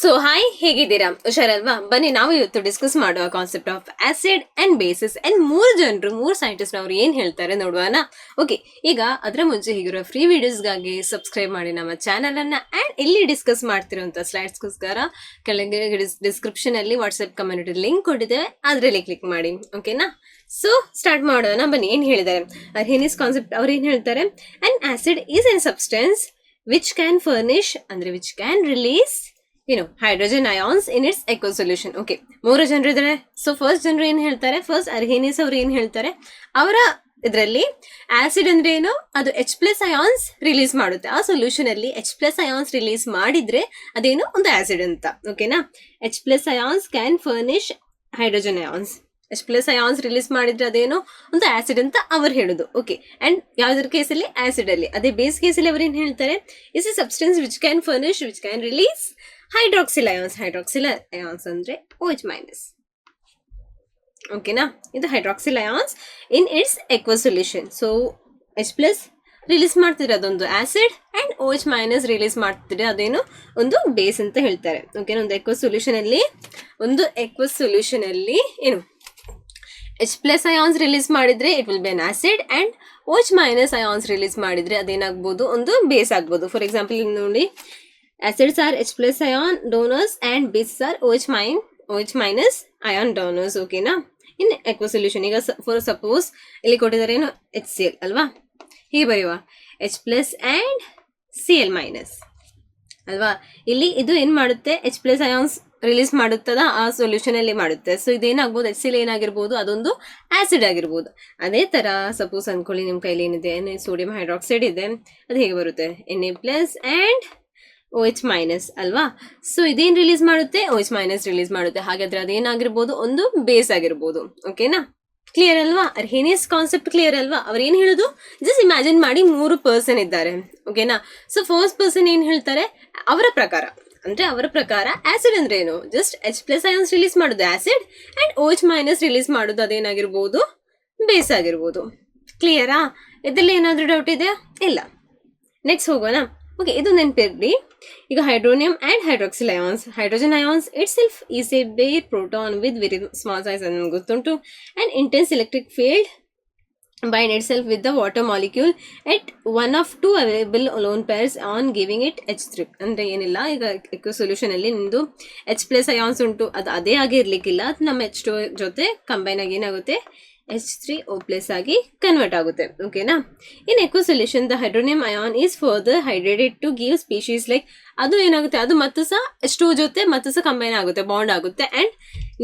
So hi, ಹೇಗಿದ್ದೀರಾ? ಹುಷಾರಲ್ವಾ? ಬನ್ನಿ ನಾವು ಇವತ್ತು ಡಿಸ್ಕಸ್ ಮಾಡುವ concept of acid and basis and ಮೂರು ಸೈಂಟಿಸ್ಟ್ ಅವ್ರು ಏನ್ ಹೇಳ್ತಾರೆ ನೋಡುವನಾ. ಓಕೆ, ಈಗ ಅದರ ಮುಂಚೆ ಹೀಗಿರೋ ಫ್ರೀ ವಿಡಿಯೋಸ್ಗಾಗಿ ಸಬ್ಸ್ಕ್ರೈಬ್ ಮಾಡಿ ನಮ್ಮ ಚಾನಲ್ ಅನ್ನ. ಅಂಡ್ ಇಲ್ಲಿ ಡಿಸ್ಕಸ್ ಮಾಡ್ತಿರುವಂತ ಸ್ಲೈಡ್ಸ್ಗೋಸ್ಕರ ಕೆಳಗೆ ಡಿಸ್ಕ್ರಿಪ್ಷನ್ ಅಲ್ಲಿ ವಾಟ್ಸ್ಆಪ್ ಕಮ್ಯುನಿಟಿ ಲಿಂಕ್ ಕೊಟ್ಟಿದೆ, ಅದರಲ್ಲಿ ಕ್ಲಿಕ್ ಮಾಡಿ. ಓಕೆನಾ? ಸೊ ಸ್ಟಾರ್ಟ್ ಮಾಡೋಣ ಬನ್ನಿ. ಏನ್ ಹೇಳಿದ್ದಾರೆ ಅರ್ಹೆನಿಸ್ ಕಾನ್ಸೆಪ್ಟ್ ಅವ್ರು ಏನ್ ಹೇಳ್ತಾರೆ? And acid is an substance which can furnish ಅಂದ್ರೆ which can release hydrogen ions in its aqueous solution. Okay, 3 ಜನರು ಇದ್ದಾರೆ. ಸೊ ಫಸ್ಟ್ ಜನರು ಏನ್ ಹೇಳ್ತಾರೆ? ಫಸ್ಟ್ ಅರ್ಹೆನಿಸ್ ಅವ್ರು ಏನ್ ಹೇಳ್ತಾರೆ? ಅವರ ಇದರಲ್ಲಿ ಆಸಿಡ್ ಅಂದ್ರೆ ಏನು? ಅದು H+ ಅಯಾನ್ಸ್ ರಿಲೀಸ್ ಮಾಡುತ್ತೆ. ಆ ಸೊಲ್ಯೂಷನ್ ಅಲ್ಲಿ H+ ಅಯಾನ್ಸ್ ರಿಲೀಸ್ ಮಾಡಿದ್ರೆ ಅದೇನು? ಒಂದು ಆಸಿಡ್ ಅಂತ. ಓಕೆನಾ? H+ ions can furnish hydrogen ions. H+ ions release ಮಾಡಿದ್ರೆ ಅದೇನು? ಒಂದು ಆಸಿಡ್ ಅಂತ ಅವ್ರು ಹೇಳುದು. ಓಕೆ, ಅಂಡ್ ಯಾವ್ದ್ರ ಕೇಸಲ್ಲಿ? ಆಸಿಡ್ ಅಲ್ಲಿ. ಅದೇ ಬೇಸ್ ಕೇಸಲ್ಲಿ ಅವ್ರು ಏನ್ ಹೇಳ್ತಾರೆ? Is a substance which can furnish which can release hydroxyl ions. Hydroxyl ions ಅಂದ್ರೆ OH-. ಓಕೆನಾ? ಇದು hydroxyl ions in its aqueous solution. So H+ release ಮಾಡ್ತಿದ್ರೆ ಅದೊಂದು ಆಸಿಡ್, ಅಂಡ್ OH- ರಿಲೀಸ್ ಮಾಡ್ತಿದ್ರೆ ಅದೇನು? ಒಂದು ಬೇಸ್ ಅಂತ ಹೇಳ್ತಾರೆ. ಓಕೆನಾ? ಒಂದು ಎಕ್ವ ಸೊಲ್ಯೂಷನ್ ಅಲ್ಲಿ ಏನು H+ ಅಯಾನ್ಸ್ ರಿಲೀಸ್ ಮಾಡಿದ್ರೆ it will be an acid, and OH- ions release ಮಾಡಿದ್ರೆ ಅದೇನಾಗ್ಬೋದು? ಒಂದು ಬೇಸ್ ಆಗ್ಬೋದು. ಫಾರ್ ಎಕ್ಸಾಂಪಲ್ ನೋಡಿ, acids are H+ ion donors and bases are OH- ion donors. ಓಕೆನಾ? ಇನ್ ಎಕ್ವ ಸೊಲ್ಯೂಷನ್ ಈಗ ಫಾರ್ ಸಪೋಸ್ ಇಲ್ಲಿ ಕೊಟ್ಟಿದ್ದಾರೆ ಏನು? HCl ಅಲ್ವಾ? ಹೀಗೆ ಬರೆಯುವ H+ and Cl- ಅಲ್ವಾ? ಇಲ್ಲಿ ಇದು ಏನ್ ಮಾಡುತ್ತೆ? H+ ಅಯಾನ್ಸ್ ರಿಲೀಸ್ ಮಾಡುತ್ತದ ಆ ಸೊಲ್ಯೂಷನ್ ಅಲ್ಲಿ ಮಾಡುತ್ತೆ. ಸೊ ಇದೇನಾಗ್ಬೋದು? HCl ಏನಾಗಿರ್ಬೋದು? ಅದೊಂದು ಆಸಿಡ್ ಆಗಿರ್ಬೋದು. ಅದೇ ತರ ಸಪೋಸ್ ಅನ್ಕೊಳ್ಳಿ, ನಿಮ್ ಕೈಲಿ ಏನಿದೆ? ಸೋಡಿಯಂ ಹೈಡ್ರಾಕ್ಸೈಡ್ ಇದೆ. ಅದು ಹೇಗೆ ಬರುತ್ತೆ? Na+ and OH- ಅಲ್ವಾ? ಸೊ ಇದೇನ್ ರಿಲೀಸ್ ಮಾಡುತ್ತೆ? OH- ರಿಲೀಸ್ ಮಾಡುತ್ತೆ. ಹಾಗಾದ್ರೆ ಅದೇನಾಗಿರ್ಬೋದು? ಒಂದು ಬೇಸ್ ಆಗಿರ್ಬೋದು. ಓಕೆನಾ? ಕ್ಲಿಯರ್ ಅಲ್ವಾ? ಅರ್ಹೆನಿಸ್ ಕಾನ್ಸೆಪ್ಟ್ ಕ್ಲಿಯರ್ ಅಲ್ವಾ? ಅವ್ರು ಏನ್ ಹೇಳುದು? ಜಸ್ಟ್ ಇಮ್ಯಾಜಿನ್ ಮಾಡಿ, 3 ಪರ್ಸನ್ ಇದ್ದಾರೆ. ಓಕೆನಾ? ಸೊ ಫಸ್ಟ್ ಪರ್ಸನ್ ಏನ್ ಹೇಳ್ತಾರೆ? ಅವರ ಪ್ರಕಾರ ಆಸಿಡ್ ಅಂದ್ರೆ ಏನು? ಜಸ್ಟ್ H+ ಅಯಾನ್ಸ್ ರಿಲೀಸ್ ಮಾಡುದು ಆಸಿಡ್, ಅಂಡ್ OH- ರಿಲೀಸ್ ಮಾಡುದು ಅದೇನಾಗಿರ್ಬೋದು? ಬೇಸ್ ಆಗಿರ್ಬೋದು. ಕ್ಲಿಯರಾ? ಇದರಲ್ಲಿ ಏನಾದ್ರೂ ಡೌಟ್ ಇದೆಯಾ? ಇಲ್ಲ. ನೆಕ್ಸ್ಟ್ ಹೋಗೋಣ. ಓಕೆ, ಇದು ನೆನಪಿರ್ಲಿ. ಈಗ hydronium and hydroxyl ions. Hydrogen ions itself is a bare proton with very small size ಅಂತ ಗೊತ್ತುಂಟು, and intense electric field bind itself with the water molecule at one of 2 available lone pairs on giving it H3. ಅಂದ್ರೆ ಏನಿಲ್ಲ, ಈಗ ಎಕ್ವ solution ಅಲ್ಲಿ ನಿಮ್ದು H+ ions ಉಂಟು, ಅದು ಅದೇ ಆಗಿ ಇರ್ಲಿಕ್ಕಿಲ್ಲ. ಅದು ನಮ್ಮ H2 ಜೊತೆ ಕಂಬೈನ್ ಆಗಿ ಏನಾಗುತ್ತೆ? H3O+ ಆಗಿ ಕನ್ವರ್ಟ್ ಆಗುತ್ತೆ. ಓಕೆನಾ? In aqueous solution the hydronium ion is further hydrated to give species like. ಅದು ಏನಾಗುತ್ತೆ? ಅದು ಮತ್ತು ಸಹ H2 ಜೊತೆ ಮತ್ತು ಸಹ ಕಂಬೈನ್ ಆಗುತ್ತೆ, ಬಾಂಡ್ ಆಗುತ್ತೆ, ಅಂಡ್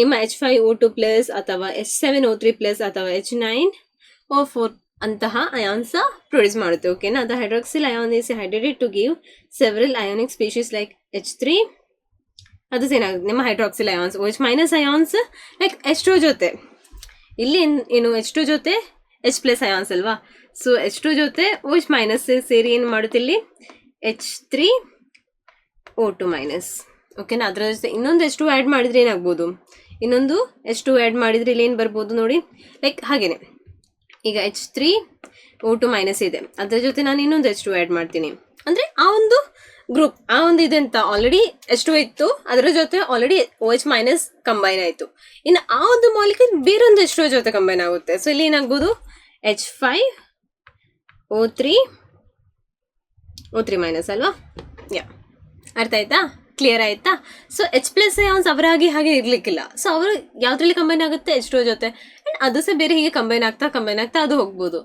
ನಿಮ್ಮ H5O2+ ಅಥವಾ H7O3+ ಅಥವಾ H9O4 ಅಂತಹ ಅಯಾನ್ಸ್ ಪ್ರೊಡ್ಯೂಸ್ ಮಾಡುತ್ತೆ. ಓಕೆನಾ? The hydroxyl ion is hydrated to give several ionic species like H3. ಅದು ಏನಾಗುತ್ತೆ? ನಿಮ್ಮ hydroxyl ions OH- ions like H2 ಜೊತೆ, ಇಲ್ಲಿ ಏನು? H2 ಜೊತೆ H+ ಅಯಾನ್ಸ್ ಅಲ್ವಾ? ಸೊ H2 ಜೊತೆ OH- ಸೇರಿ ಏನು ಮಾಡುತ್ತೆ? ಇಲ್ಲಿ H3O2-. ಓಕೆನಾ? ಅದರ ಜೊತೆ ಇನ್ನೊಂದು H2 ಆ್ಯಡ್ ಮಾಡಿದ್ರೆ ಏನಾಗ್ಬೋದು? ಇನ್ನೊಂದು H2 ಆ್ಯಡ್ ಮಾಡಿದ್ರೆ ಇಲ್ಲಿ ಏನು ಬರ್ಬೋದು ನೋಡಿ? ಲೈಕ್ ಹಾಗೇನೆ, ಈಗ H3O2- ಇದೆ, ಅದರ ಜೊತೆ ನಾನು ಇನ್ನೊಂದು H2 ಆ್ಯಡ್ ಮಾಡ್ತೀನಿ ಅಂದ್ರೆ ಆ ಒಂದು ಗ್ರೂಪ್, ಆ ಒಂದು ಇದೆಂತ ಆಲ್ರೆಡಿ H2 ಇತ್ತು, ಅದರ ಜೊತೆ ಆಲ್ರೆಡಿ OH- ಕಂಬೈನ್ ಆಯ್ತು. ಇನ್ನು ಆ ಒಂದು ಮಾಲಿಕ್ಯೂಲ್ ಬೇರೊಂದು H2 ಜೊತೆ ಕಂಬೈನ್ ಆಗುತ್ತೆ. ಸೊ ಇಲ್ಲಿ ಏನಾಗ್ಬೋದು? H5O3- ಅಲ್ವಾ? ಅರ್ಥ ಆಯ್ತಾ? ಕ್ಲಿಯರ್ ಆಯ್ತಾ? ಸೊ H+ ಅಯಾನ್ಸ್ ಅವರಾಗಿ ಹಾಗೆ ಇರ್ಲಿಕ್ಕಿಲ್ಲ. ಸೊ ಅವರು ಯಾವ್ದ್ರಲ್ಲಿ ಕಂಬೈನ್ ಆಗುತ್ತೆ? H2 ಜೊತೆ, ಅಂಡ್ ಅದು ಸಹ ಬೇರೆ ಹೀಗೆ ಕಂಬೈನ್ ಆಗ್ತಾ ಅದು ಹೋಗ್ಬೋದು.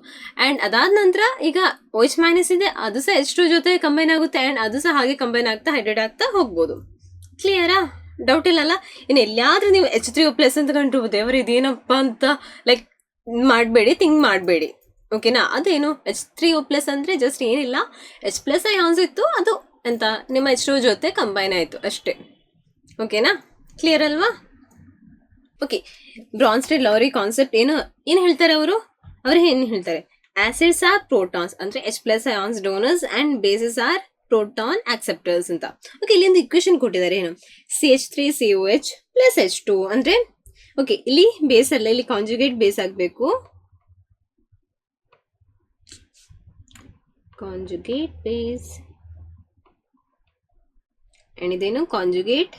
ಅಂಡ್ ಅದಾದ ನಂತರ ಈಗ OH- ಇದೆ, ಅದು ಸಹ H2 ಜೊತೆ ಕಂಬೈನ್ ಆಗುತ್ತೆ, ಅಂಡ್ ಅದು ಸಹ ಹಾಗೆ ಕಂಬೈನ್ ಆಗ್ತಾ ಹೈಡ್ರೇಟ್ ಆಗ್ತಾ ಹೋಗ್ಬೋದು. ಕ್ಲಿಯರಾ? ಡೌಟ್ ಇಲ್ಲಲ್ಲ? ಇನ್ನು ಎಲ್ಲಾದ್ರೂ ನೀವು H3O+ ಅಂತ ಕಂಡು ದೇವರು ಇದೇನಪ್ಪ ಅಂತ ಲೈಕ್ ಥಿಂಕ್ ಮಾಡಬೇಡಿ. ಓಕೆನಾ? ಅದೇನು H3O+ ಅಂದ್ರೆ ಜಸ್ಟ್ ಏನಿಲ್ಲ, H+ ಅಯಾನ್ಸ್ ಇತ್ತು, ಅದು ಅಂತ ನಿಮ್ಮ H2 ಜೊತೆ ಕಂಬೈನ್ ಆಯ್ತು ಅಷ್ಟೇ. ಓಕೆನಾ? ಕ್ಲಿಯರ್ ಅಲ್ವಾ? ಓಕೆ, ಬ್ರಾನ್ಸ್ಟೆಡ್-ಲೌರಿ ಕಾನ್ಸೆಪ್ಟ್ ಏನು ಹೇಳ್ತಾರೆ ಅವರು ಏನು ಹೇಳ್ತಾರೆ? ಆಸಿಡ್ಸ್ ಆರ್ ಪ್ರೋಟಾನ್ಸ್ ಅಂದ್ರೆ H+ ions donors and bases are proton acceptors ಅಂತ. ಓಕೆ, ಇಲ್ಲಿ ಒಂದು ಇಕ್ವೇಶನ್ ಕೊಟ್ಟಿದ್ದಾರೆ ಏನು? CH3COH + H2 ಅಂದ್ರೆ ಓಕೆ, ಇಲ್ಲಿ ಬೇಸ್ ಅಲ್ಲ, ಇಲ್ಲಿ ಕಾಂಜುಗೇಟ್ ಬೇಸ್ ಆಗಬೇಕು. ಕಾಂಜುಗೇಟ್ ಬೇಸ್ ಅಂಡ್ ಇದೇನು ಕಾಂಜುಗೇಟ್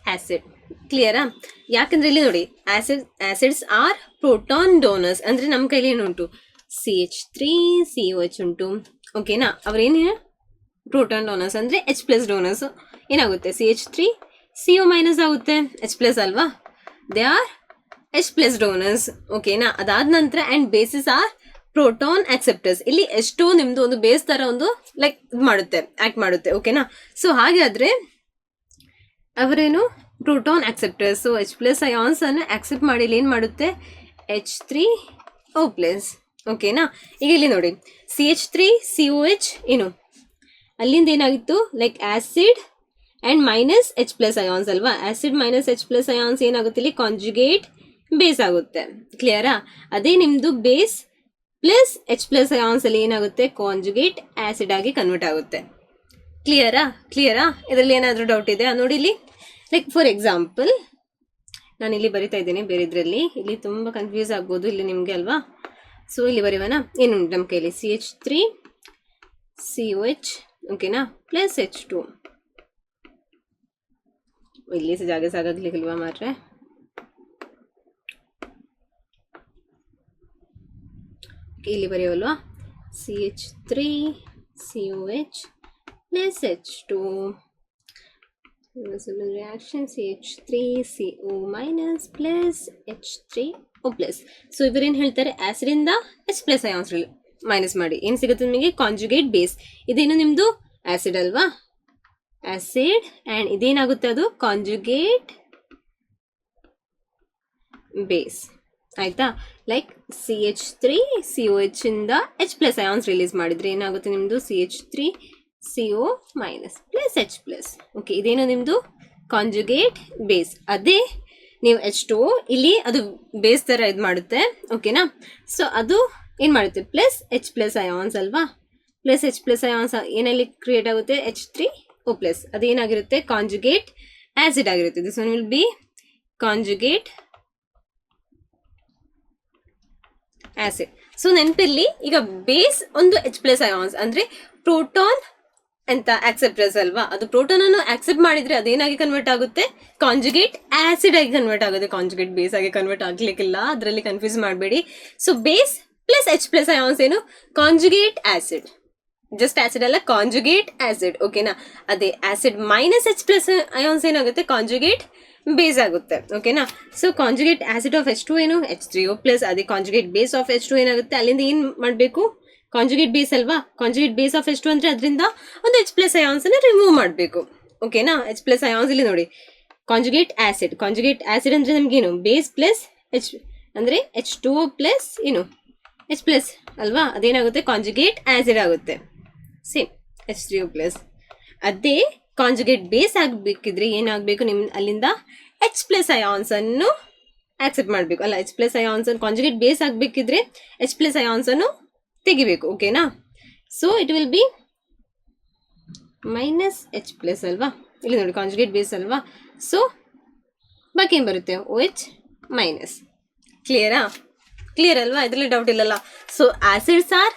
ಆಸಿಡ್. ಕ್ಲಿಯರಾ? ಯಾಕಂದ್ರೆ ಇಲ್ಲಿ ನೋಡಿ ಆಸಿಡ್ಸ್ ಆರ್ ಪ್ರೋಟಾನ್ ಡೋನರ್ಸ್. ಅಂದ್ರೆ ನಮ್ಮ ಕೈಲಿ ಏನುಂಟು CH3 COH ಉಂಟು. ಓಕೆನಾ? ಅವ್ರೇನು ಪ್ರೋಟಾನ್ ಡೋನರ್ಸ್ ಅಂದ್ರೆ H+ ಡೋನರ್ಸ್. ಏನಾಗುತ್ತೆ CH3 CO- ಆಗುತ್ತೆ, H+ ಅಲ್ವಾ? They are H+ donors. ಓಕೆನಾ? ಅದಾದ ನಂತರ ಅಂಡ್ ಬೇಸಿಸ್ ಆರ್ ಪ್ರೋಟಾನ್ ಆಕ್ಸೆಪ್ಟರ್ಸ್. ಇಲ್ಲಿ ಎಷ್ಟು ನಿಮ್ದು ಒಂದು ಬೇಸ್ ತರ ಒಂದು ಲೈಕ್ ಮಾಡುತ್ತೆ, ಆಕ್ಟ್ ಮಾಡುತ್ತೆ. ಓಕೆನಾ? ಸೊ ಹಾಗಾದ್ರೆ ಅವರೇನು ಪ್ರೋಟಾನ್ ಆಕ್ಸೆಪ್ಟರ್ಸ್. ಸೊ H+ ಅಯಾನ್ಸ್ ಅನ್ನು ಆಕ್ಸೆಪ್ಟ್ ಮಾಡಿ ಇಲ್ಲಿ ಏನು ಮಾಡುತ್ತೆ H3O+. ಓಕೆನಾ? ಈಗ ಇಲ್ಲಿ ನೋಡಿ CH3 COH ಏನು ಅಲ್ಲಿಂದ ಏನಾಗಿತ್ತು like acid and minus H+ ions ಅಲ್ವಾ? ಆಸಿಡ್ ಮೈನಸ್ H+ ಅಯಾನ್ಸ್ ಏನಾಗುತ್ತೆ ಇಲ್ಲಿ ಕಾಂಜುಗೇಟ್ ಬೇಸ್ ಆಗುತ್ತೆ. ಕ್ಲಿಯರಾ? ಅದೇ ನಿಮ್ದು ಬೇಸ್ ಪ್ಲಸ್ H+ ಅಯಾನ್ಸ್ ಅಲ್ಲಿ ಏನಾಗುತ್ತೆ ಕಾಂಜುಗೇಟ್ ಆಸಿಡ್ ಆಗಿ ಕನ್ವರ್ಟ್ ಆಗುತ್ತೆ. ಕ್ಲಿಯರಾ? ಇದರಲ್ಲಿ ಏನಾದರೂ ಡೌಟ್ ಇದೆಯಾ ನೋಡಿ ಇಲ್ಲಿ. ಲೈಕ್ ಫಾರ್ ಎಕ್ಸಾಂಪಲ್ ನಾನು ಇಲ್ಲಿ ಬರಿತಾ ಇದ್ದೇನೆ ಬೇರೆದ್ರಲ್ಲಿ, ಇಲ್ಲಿ ತುಂಬ ಕನ್ಫ್ಯೂಸ್ ಆಗ್ಬೋದು ಇಲ್ಲಿ ನಿಮಗೆ ಅಲ್ವಾ? ಸೊ ಇಲ್ಲಿ ಬರೆಯೋಣ. ಏನು ನಮ್ಮ ಕೈಲಿ CH3 COH ಓಕೆನಾ ಪ್ಲಸ್ H2. ಇಲ್ಲಿ ಜಾಗ ಸಾಕಾಗ್ಲಿಕ್ಕಿಲ್ವಾ ಮಾರ್ರೆ? ಇಲ್ಲಿ ಬರೆಯೋಲ್ವಾ CH3 COH plus H2 reversible reaction CH3CO minus plus H3O plus. So ಇವರೇನು ಹೇಳ್ತಾರೆ ಆಸಿಡ್ ಇಂದ H+ ಅಯಾನ್ಸ್ ಮೈನಸ್ ಮಾಡಿ ಏನು ಸಿಗುತ್ತೆ ನಿಮಗೆ ಕಾಂಜುಗೇಟ್ ಬೇಸ್. ಇದೇನು ನಿಮ್ದು ಆಸಿಡ್ ಅಲ್ವಾ? ಆಸಿಡ್ ಅಂಡ್ ಇದೇನಾಗುತ್ತೆ ಅದು ಕಾಂಜುಗೇಟ್ ಬೇಸ್. ಆಯ್ತಾ? ಲೈಕ್ CH3 COH ಇಂದ H+ ಅಯಾನ್ಸ್ ರಿಲೀಸ್ ಮಾಡಿದ್ರೆ ಏನಾಗುತ್ತೆ ನಿಮ್ದು CH3CO minus plus H+. Okay, ಇದೇನು ನಿಮ್ದು ಕಾಂಜುಗೇಟ್ ಬೇಸ್. ಅದೇ ನೀವು H2O ಇಲ್ಲಿ ಅದು ಬೇಸ್ ತರ ಇದು ಮಾಡುತ್ತೆ. ಓಕೆನಾ? ಸೊ ಅದು ಏನು ಮಾಡುತ್ತೆ ಪ್ಲಸ್ H+ ಅಯಾನ್ಸ್ ಅಲ್ವಾ? ಪ್ಲಸ್ H+ ಅಯಾನ್ಸ್ ಏನಲ್ಲಿ ಕ್ರಿಯೇಟ್ ಆಗುತ್ತೆ H3O+. ಅದೇನಾಗಿರುತ್ತೆ ಕಾಂಜುಗೇಟ್ ಆಸಿಡ್ ಆಗಿರುತ್ತೆ. This one will be conjugate acid. So ನೆನಪಿರ್ಲಿ, ಈಗ ಬೇಸ್ ಒಂದು H+ ಅಯಾನ್ಸ್ ಅಂದ್ರೆ ಪ್ರೋಟಾನ್ ಅಂತ ಆಕ್ಸೆಪ್ಟರ್ಸ್ ಅಲ್ವಾ? ಅದು ಪ್ರೋಟಾನ್ ಅನ್ನು ಆಕ್ಸೆಪ್ಟ್ ಮಾಡಿದ್ರೆ ಅದೇನಾಗಿ ಕನ್ವರ್ಟ್ ಆಗುತ್ತೆ ಕಾಂಜುಗೇಟ್ ಆಸಿಡ್ ಆಗಿ ಕನ್ವರ್ಟ್ ಆಗುತ್ತೆ. ಕಾಂಜುಗೇಟ್ ಬೇಸ್ ಆಗಿ ಕನ್ವರ್ಟ್ ಆಗ್ಲಿಕ್ಕಿಲ್ಲ, ಅದರಲ್ಲಿ ಕನ್ಫ್ಯೂಸ್ ಮಾಡಬೇಡಿ. So base plus H+ ions ಏನು ಕಾಂಜುಗೇಟ್ ಆಸಿಡ್. ಜಸ್ಟ್ ಆಸಿಡ್ ಅಲ್ಲ, ಕಾಂಜುಗೇಟ್ ಆಸಿಡ್. ಓಕೆನಾ? ಅದೇ ಆಸಿಡ್ ಮೈನಸ್ H+ ಅಯಾನ್ಸ್ ಏನಾಗುತ್ತೆ ಕಾಂಜುಗೇಟ್ ಬೇಸ್ ಆಗುತ್ತೆ. ಓಕೆನಾ? So conjugate acid of H2 ಏನು H3O+. ಅದೇ ಕಾಂಜುಗೇಟ್ ಬೇಸ್ ಆಫ್ H2 ಏನಾಗುತ್ತೆ ಅಲ್ಲಿಂದ ಏನು ಮಾಡಬೇಕು ಕಾಂಜುಗೇಟ್ ಬೇಸ್ ಅಲ್ವಾ? ಕಾಂಜುಗೇಟ್ ಬೇಸ್ ಆಫ್ H2 ಅಂದ್ರೆ ಅದರಿಂದ ಒಂದು H+ ಅಯಾನ್ಸ್ ಅನ್ನು ರಿಮೂವ್ ಮಾಡಬೇಕು. ಓಕೆನಾ? H+ ಅಯಾನ್ಸ್ ಇಲ್ಲಿ ನೋಡಿ ಕಾಂಜುಗೇಟ್ ಆಸಿಡ್ ಅಂದ್ರೆ ನಮ್ಗೇನು ಬೇಸ್ ಪ್ಲಸ್ H ಅಂದ್ರೆ H2O+ ಏನು H+ ಅಲ್ವಾ? ಅದೇನಾಗುತ್ತೆ ಕಾಂಜುಗೇಟ್ ಆಸಿಡ್ ಆಗುತ್ತೆ. Same H3O+. ಅದೇ ಕಾಂಜುಗೇಟ್ ಬೇಸ್ ಆಗಬೇಕಿದ್ರೆ ಏನಾಗಬೇಕು ನಿಮ್ ಅಲ್ಲಿಂದ H+ ಅಯಾನ್ಸ್ ಅನ್ನು ಆಕ್ಸೆಪ್ಟ್ ಮಾಡಬೇಕು ಅಲ್ಲ? H+ ಅಯಾನ್ಸ್ ಅನ್ನು ಕಾಂಜುಗೇಟ್ ಬೇಸ್ ಆಗಬೇಕಿದ್ರೆ H+ ಅಯಾನ್ಸ್ ಅನ್ನು ತೆಗಿಬೇಕು. ಓಕೆನಾ? So it will be minus H+ ಅಲ್ವಾ? ಇಲ್ಲಿ ನೋಡಿ ಕಾಂಜುಗೇಟ್ ಬೇಸ್ ಅಲ್ವಾ? ಸೊ ಬಾಕಿ ಏನು ಬರುತ್ತೆ OH ಮೈನಸ್. ಕ್ಲಿಯರ್ ಅಲ್ವಾ? ಇದರಲ್ಲಿ ಡೌಟ್ ಇಲ್ಲಲ್ಲ. So acids are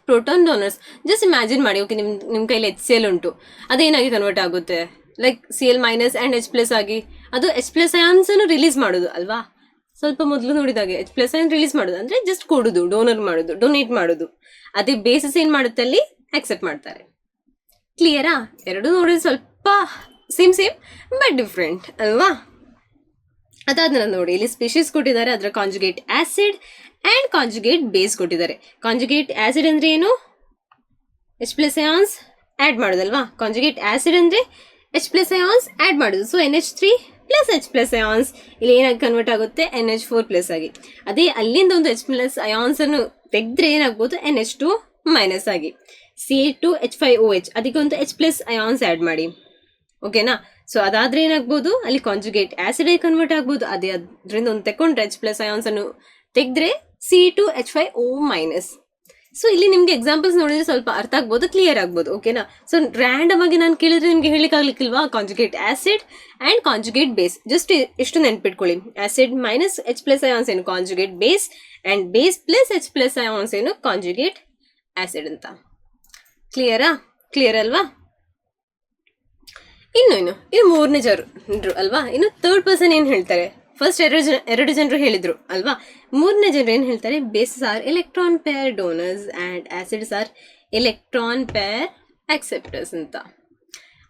proton donors. Just imagine ಮಾಡಿ. ಓಕೆ, ನಿಮ್ಮ ಕೈಲಿ HCl ಉಂಟು, ಅದೇನಾಗಿ ಕನ್ವರ್ಟ್ ಆಗುತ್ತೆ like Cl minus and H+ ಆಗಿ. ಅದು H+ ಅಯಾನ್ಸ್ ಅನ್ನು ರಿಲೀಸ್ ಮಾಡೋದು ಅಲ್ವಾ? ಸ್ವಲ್ಪ ಮೊದಲು ನೋಡಿದಾಗೆ H+ ಅಯಾನ್ ರಿಲೀಸ್ ಮಾಡೋದು ಅಂದ್ರೆ ಜಸ್ಟ್ ಕೊಡೋದು, ಡೊನೇಟ್ ಮಾಡೋದು. ಅದೇ ಬೇಸಿಸ್ ಏನು ಮಾಡುತ್ತೆ ಅಲ್ಲಿ ಆಕ್ಸೆಪ್ಟ್ ಮಾಡ್ತಾರೆ. ಕ್ಲಿಯರಾ? ಎರಡು ನೋಡಿದ್ರೆ ಸ್ವಲ್ಪ ಸೇಮ್ ಬಟ್ ಡಿಫ್ರೆಂಟ್ ಅಲ್ವಾ? ಅದಾದ್ಮೇಲೆ ನೋಡಿ ಇಲ್ಲಿ ಸ್ಪೀಶೀಸ್ ಕೊಟ್ಟಿದ್ದಾರೆ, ಅದರ conjugate acid and conjugate base ಕೊಟ್ಟಿದ್ದಾರೆ. ಕಾಂಜುಗೇಟ್ ಆಸಿಡ್ ಅಂದ್ರೆ ಏನು H+ ಅಯಾನ್ಸ್ ಆಡ್ ಮಾಡೋದಲ್ವಾ? ಕಾಂಜುಗೇಟ್ ಆಸಿಡ್ ಅಂದ್ರೆ H+ ಅಯಾನ್ಸ್ ಆಡ್ ಮಾಡೋದು. So NH3 plus H+ ions ಇಲ್ಲಿ ಏನಾಗಿ ಕನ್ವರ್ಟ್ ಆಗುತ್ತೆ NH4+ ಆಗಿ. ಅದೇ ಅಲ್ಲಿಂದ ಒಂದು H+ ಅಯಾನ್ಸ್ ಅನ್ನು ತೆಗೆದ್ರೆ ಏನಾಗ್ಬೋದು NH2 ಮೈನಸ್ ಆಗಿ. Ca2H5OH ಅದಕ್ಕೆ ಒಂದು H+ ಅಯಾನ್ಸ್ ಆಡ್ ಮಾಡಿ. ಓಕೆನಾ? ಸೊ ಅದಾದ್ರೆ ಏನಾಗ್ಬೋದು ಅಲ್ಲಿ ಕಾಂಜುಗೇಟ್ ಆಸಿಡ್ ಆಗಿ ಕನ್ವರ್ಟ್ ಆಗ್ಬೋದು. ಅದೇ ಅದರಿಂದ ಒಂದು ತಕೊಂಡ್ರೆ H+ ಅಯಾನ್ಸ್ ಅನ್ನು ತೆಗೆದ್ರೆ C2H5O-. ಸೊ ಇಲ್ಲಿ ನಿಮ್ಗೆ ಎಕ್ಸಾಂಪಲ್ಸ್ ನೋಡಿದ್ರೆ ಸ್ವಲ್ಪ ಅರ್ಥ ಆಗ್ಬೋದು, ಕ್ಲಿಯರ್ ಆಗ್ಬೋದು. ಓಕೆನಾ? ಸೊ ರ್ಯಾಂಡಮ್ ಆಗಿ ನಾನು ಕೇಳಿದ್ರೆ ನಿಮ್ಗೆ ಹೇಳಿಕ್ಕಾಗ್ಲಿಕ್ಕಿಲ್ವಾ? Conjugate acid and conjugate base, just ಎಷ್ಟು ನೆನ್ಪಿಟ್ಕೊಳ್ಳಿ. Acid minus H plus ions ಏನು conjugate base, and base plus H plus ions ಏನು ಕಾಂಜುಗೇಟ್ ಆಸಿಡ್ ಅಂತ. ಕ್ಲಿಯರ್ ಅಲ್ವಾ? ಇನ್ನು ಮೂರನೇ ಜನರು ಅಲ್ವಾ? ಇನ್ನು ಥರ್ಡ್ ಪರ್ಸನ್ ಏನ್ ಹೇಳ್ತಾರೆ? ಫಸ್ಟ್ ಎರಡು ಜನರು ಹೇಳಿದ್ರು ಅಲ್ವಾ? ಮೂರನೇ ಜನರು ಏನ್ ಹೇಳ್ತಾರೆ? Bases are electron pair donors and acids are electron pair acceptors ಅಂತ.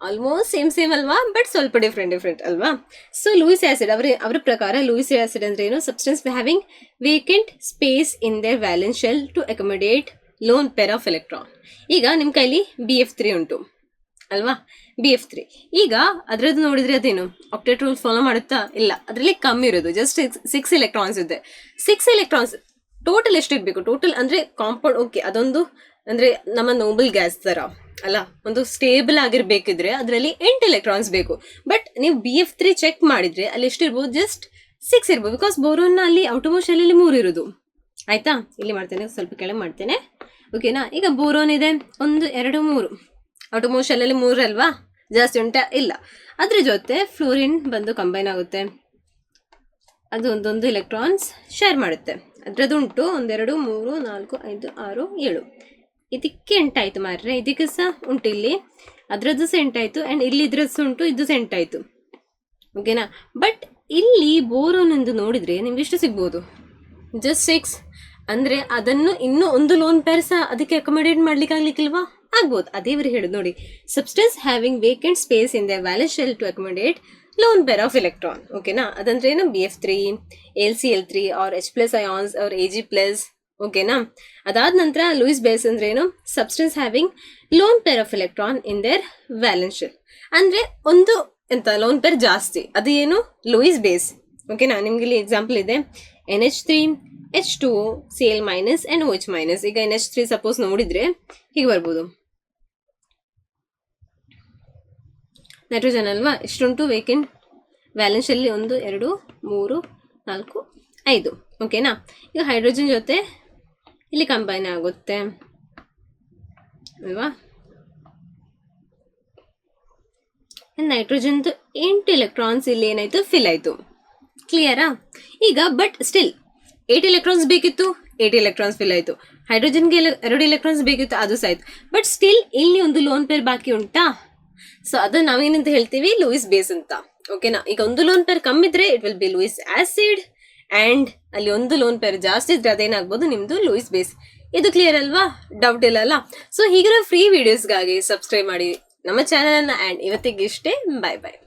ಆಲ್ಮೋಸ್ಟ್ ಸೇಮ್ ಅಲ್ವಾ? ಬಟ್ ಸ್ವಲ್ಪ ಡಿಫ್ರೆಂಟ್ ಅಲ್ವಾ? ಸೊ ಲೂಯಿಸ್ ಆಸಿಡ್ ಅವರ ಪ್ರಕಾರ ಲೂಯಿಸ್ ಆಸಿಡ್ ಅಂದ್ರೆ ಏನು? Substance having vacant space in their valence shell to accommodate lone pair of electron. ಈಗ ನಿಮ್ ಕೈಲಿ BF3 ಉಂಟು ಅಲ್ವಾ? BF3 ಈಗ ಅದ್ರದ್ದು ನೋಡಿದ್ರೆ ಅದೇನು ಆಕ್ಟೇಟ್ ರೂಲ್ ಫಾಲೋ ಮಾಡುತ್ತಾ? ಇಲ್ಲ, ಅದರಲ್ಲಿ ಕಮ್ಮಿ ಇರೋದು, ಜಸ್ಟ್ 6 ಎಲೆಕ್ಟ್ರಾನ್ಸ್ ಇದೆ. 6 ಎಲೆಕ್ಟ್ರಾನ್ಸ್ ಟೋಟಲ್ ಎಷ್ಟು ಇರಬೇಕು? ಟೋಟಲ್ ಅಂದ್ರೆ ಕಾಂಪೌಂಡ್, ಓಕೆ, ಅದೊಂದು ಅಂದ್ರೆ ನಮ್ಮ ನೋಬಲ್ ಗ್ಯಾಸ್ ತರ ಅಲ್ಲ, ಒಂದು ಸ್ಟೇಬಲ್ ಆಗಿರ್ಬೇಕಿದ್ರೆ ಅದರಲ್ಲಿ 8 ಎಲೆಕ್ಟ್ರಾನ್ಸ್ ಬೇಕು. ಬಟ್ ನೀವು BF3 ಚೆಕ್ ಮಾಡಿದ್ರೆ ಅಲ್ಲಿ ಎಷ್ಟು ಇರ್ಬೋದು? ಜಸ್ಟ್ 6 ಇರ್ಬೋದು. ಬಿಕಾಸ್ ಬೋರೋನ್ನ ಅಲ್ಲಿ ಔಟೋಮೋಸ್ಟ್ ಅಲ್ಲಿ 3 ಇರೋದು. ಆಯ್ತಾ? ಇಲ್ಲಿ ಮಾಡ್ತೇನೆ, ಸ್ವಲ್ಪ ಕೆಳಗೆ ಮಾಡ್ತೇನೆ. ಓಕೆನಾ? ಈಗ ಬೋರೋನ್ ಇದೆ 1 2 3, ಔಟೋಮೋಸ್ಟ್ ಅಲ್ಲಿ 3 ಅಲ್ವಾ? ಜಾಸ್ತಿ ಉಂಟಾ? ಇಲ್ಲ. ಅದ್ರ ಜೊತೆ ಫ್ಲೋರಿನ್ ಬಂದು ಕಂಬೈನ್ ಆಗುತ್ತೆ, ಅದು ಒಂದೊಂದು ಎಲೆಕ್ಟ್ರಾನ್ಸ್ ಶೇರ್ ಮಾಡುತ್ತೆ. ಅದ್ರದ್ದು ಉಂಟು 1 2 3 4 5 6 7, ಇದಕ್ಕೆ 8 ಆಯ್ತು ಮಾರ್ರೆ. ಇದಕ್ಕೆ ಸಹ ಉಂಟು, ಇಲ್ಲಿ ಅದ್ರದ್ದು ಸಹ 8 ಆಯ್ತು, ಅಂಡ್ ಇಲ್ಲಿ ಇದ್ರದ್ದು ಉಂಟು, ಇದು ಸಹ 8 ಆಯ್ತು. ಓಕೆನಾ? ಬಟ್ ಇಲ್ಲಿ ಬೋರೋನ್ ಎಂದು ನೋಡಿದ್ರೆ ನಿಮ್ಗೆ ಎಷ್ಟು ಸಿಗ್ಬೋದು? ಜಸ್ಟ್ 6. ಅಂದ್ರೆ ಅದನ್ನು ಇನ್ನೂ ಒಂದು ಲೋನ್ ಪೇರ್ ಸಹ ಅದಕ್ಕೆ ಅಕೊಮಡೇಟ್ ಮಾಡ್ಲಿಕ್ಕೆ ಆಗ್ಲಿಕ್ಕಿಲ್ವಾ? ಆಗ್ಬೋದು. ಅದೇ ಇವರು ಹೇಳುದು ನೋಡಿ, substance having vacant space in the valence shell to accommodate lone pair of electron. ಓಕೆನಾ? ಅದಂದ್ರೆ ಏನು? BF3, AlCl3 or H plus ions or Ag plus. ಓಕೆನಾ? ಅದಾದ ನಂತರ ಲೂಯಿಸ್ ಬೇಸ್ ಅಂದ್ರೆ ಏನು? Substance having lone pair of electron in their valence shell. ಅಂದ್ರೆ ಒಂದು ಎಂತ ಲೋನ್ ಪೇರ್ ಜಾಸ್ತಿ, ಅದು ಏನು? Lewis base. ಓಕೆನಾ? ನಿಮ್ಗೆ ಇಲ್ಲಿ ಎಕ್ಸಾಂಪಲ್ ಇದೆ, NH3 H2O Cl minus and OH minus. ಈಗ NH3 ಸಪೋಸ್ ನೋಡಿದ್ರೆ ಹೀಗೆ ಬರ್ಬೋದು, ನೈಟ್ರೋಜನ್ ಅಲ್ವಾ? ಎಷ್ಟುಂಟು ವೇಕೆಂಟ್ ವ್ಯಾಲೆನ್ಸ್ ಅಲ್ಲಿ? 1 2 3 4 5. ಓಕೆನಾ? ಈಗ ಹೈಡ್ರೋಜನ್ ಜೊತೆ ಇಲ್ಲಿ ಕಂಬೈನ್ ಆಗುತ್ತೆ ಅಲ್ವಾ? ನೈಟ್ರೋಜನ್ದು 8 ಎಲೆಕ್ಟ್ರಾನ್ಸ್ ಇಲ್ಲಿ ಏನಾಯ್ತು? ಫಿಲ್ ಆಯ್ತು. ಕ್ಲಿಯರಾ? ಈಗ ಬಟ್ ಸ್ಟಿಲ್ 8 ಎಲೆಕ್ಟ್ರಾನ್ಸ್ ಬೇಕಿತ್ತು, 8 ಎಲೆಕ್ಟ್ರಾನ್ಸ್ ಫಿಲ್ ಆಯ್ತು. ಹೈಡ್ರೋಜನ್ಗೆ 2 ಎಲೆಕ್ಟ್ರಾನ್ಸ್ ಬೇಕಿತ್ತು, ಅದು ಸಹ ಆಯ್ತು. ಬಟ್ ಸ್ಟಿಲ್ ಇಲ್ಲಿ ಒಂದು ಲೋನ್ ಪೇರ್ ಬಾಕಿ ಉಂಟಾ? ಸೊ ಅದು ನಾವೇನಂತ ಹೇಳ್ತೀವಿ? ಲೂಯಿಸ್ ಬೇಸ್ ಅಂತ. ಓಕೆನಾ? ಈಗ ಒಂದು ಲೋನ್ ಪೇರ್ ಕಮ್ಮಿ ಇದ್ರೆ it will be Louis acid, and ಅಲ್ಲಿ ಒಂದು ಲೋನ್ ಪೇರ್ ಜಾಸ್ತಿ ಇದ್ರೆ ಅದೇನಾಗ್ಬೋದು? ನಿಮ್ದು ಲೂಯಿಸ್ ಬೇಸ್. ಇದು ಕ್ಲಿಯರ್ ಅಲ್ವಾ? ಡೌಟ್ ಇಲ್ಲ ಅಲ್ಲ? ಸೊ ಹೀಗಿರೋ ಫ್ರೀ ವಿಡಿಯೋಸ್ಗಾಗಿ ಸಬ್ಸ್ಕ್ರೈಬ್ ಮಾಡಿ ನಮ್ಮ ಚಾನಲ್ ಅನ್ನ. ಅಂಡ್ ಇವತ್ತಿಗೆ ಇಷ್ಟೇ. ಬಾಯ್.